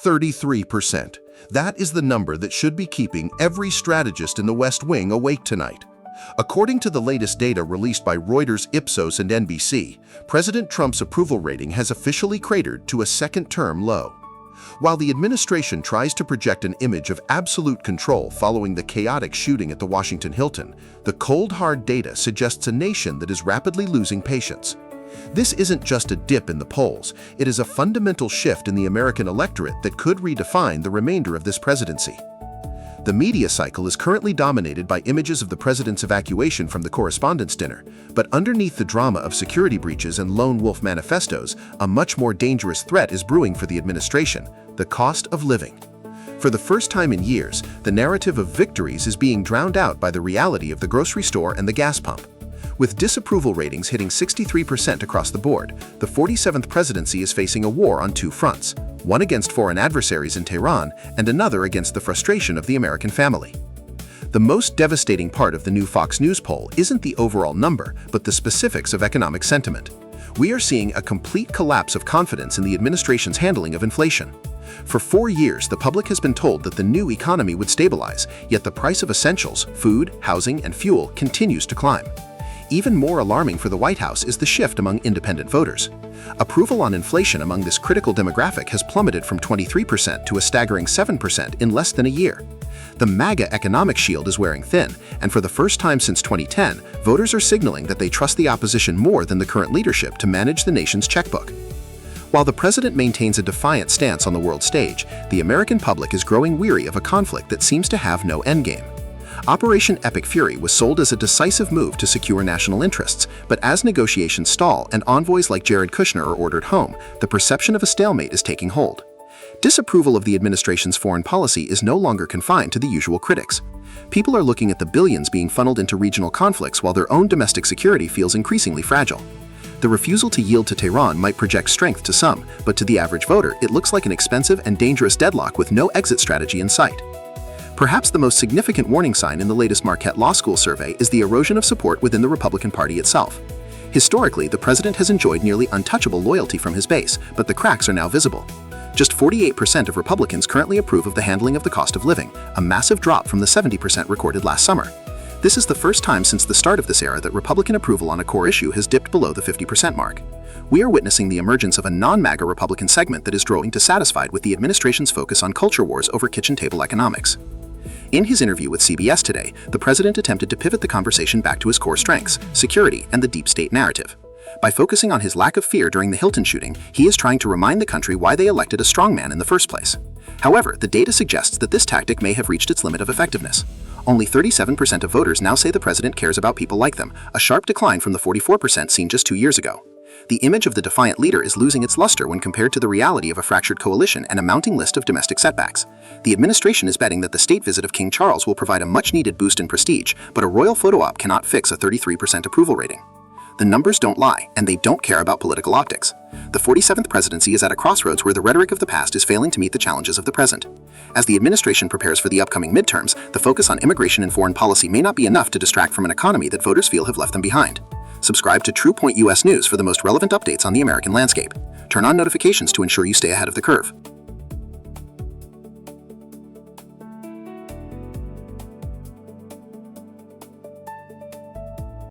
33%. That is the number that should be keeping every strategist in the West Wing awake tonight. According to the latest data released by Reuters-Ipsos and NBC, President Trump's approval rating has officially cratered to a second-term low. While the administration tries to project an image of absolute control following the chaotic shooting at the Washington Hilton, the cold hard data suggests a nation that is rapidly losing patience. This isn't just a dip in the polls, it is a fundamental shift in the American electorate that could redefine the remainder of this presidency. The media cycle is currently dominated by images of the president's evacuation from the Correspondents' Dinner, but underneath the drama of security breaches and lone wolf manifestos, a much more dangerous threat is brewing for the administration: the cost of living. For the first time in years, the narrative of victories is being drowned out by the reality of the grocery store and the gas pump. With disapproval ratings hitting 63% across the board, the 47th presidency is facing a war on two fronts, one against foreign adversaries in Tehran and another against the frustration of the American family. The most devastating part of the new Fox News poll isn't the overall number, but the specifics of economic sentiment. We are seeing a complete collapse of confidence in the administration's handling of inflation. For 4 years, the public has been told that the new economy would stabilize, yet the price of essentials, food, housing, and fuel continues to climb. Even more alarming for the White House is the shift among independent voters. Approval on inflation among this critical demographic has plummeted from 23% to a staggering 7% in less than a year. The MAGA economic shield is wearing thin, and for the first time since 2010, voters are signaling that they trust the opposition more than the current leadership to manage the nation's checkbook. While the president maintains a defiant stance on the world stage, the American public is growing weary of a conflict that seems to have no endgame. Operation Epic Fury was sold as a decisive move to secure national interests, but as negotiations stall and envoys like Jared Kushner are ordered home, the perception of a stalemate is taking hold. Disapproval of the administration's foreign policy is no longer confined to the usual critics. People are looking at the billions being funneled into regional conflicts while their own domestic security feels increasingly fragile. The refusal to yield to Tehran might project strength to some, but to the average voter, it looks like an expensive and dangerous deadlock with no exit strategy in sight. Perhaps the most significant warning sign in the latest Marquette Law School survey is the erosion of support within the Republican Party itself. Historically, the president has enjoyed nearly untouchable loyalty from his base, but the cracks are now visible. Just 48% of Republicans currently approve of the handling of the cost of living, a massive drop from the 70% recorded last summer. This is the first time since the start of this era that Republican approval on a core issue has dipped below the 50% mark. We are witnessing the emergence of a non-MAGA Republican segment that is growing dissatisfied with the administration's focus on culture wars over kitchen table economics. In his interview with CBS today, the president attempted to pivot the conversation back to his core strengths, security, and the deep state narrative. By focusing on his lack of fear during the Hilton shooting, he is trying to remind the country why they elected a strongman in the first place. However, the data suggests that this tactic may have reached its limit of effectiveness. Only 37% of voters now say the president cares about people like them, a sharp decline from the 44% seen just 2 years ago. The image of the defiant leader is losing its luster when compared to the reality of a fractured coalition and a mounting list of domestic setbacks. The administration is betting that the state visit of King Charles will provide a much-needed boost in prestige, but a royal photo op cannot fix a 33% approval rating. The numbers don't lie, and they don't care about political optics. The 47th presidency is at a crossroads where the rhetoric of the past is failing to meet the challenges of the present. As the administration prepares for the upcoming midterms, the focus on immigration and foreign policy may not be enough to distract from an economy that voters feel have left them behind. Subscribe to TruePoint US News for the most relevant updates on the American landscape. Turn on notifications to ensure you stay ahead of the curve.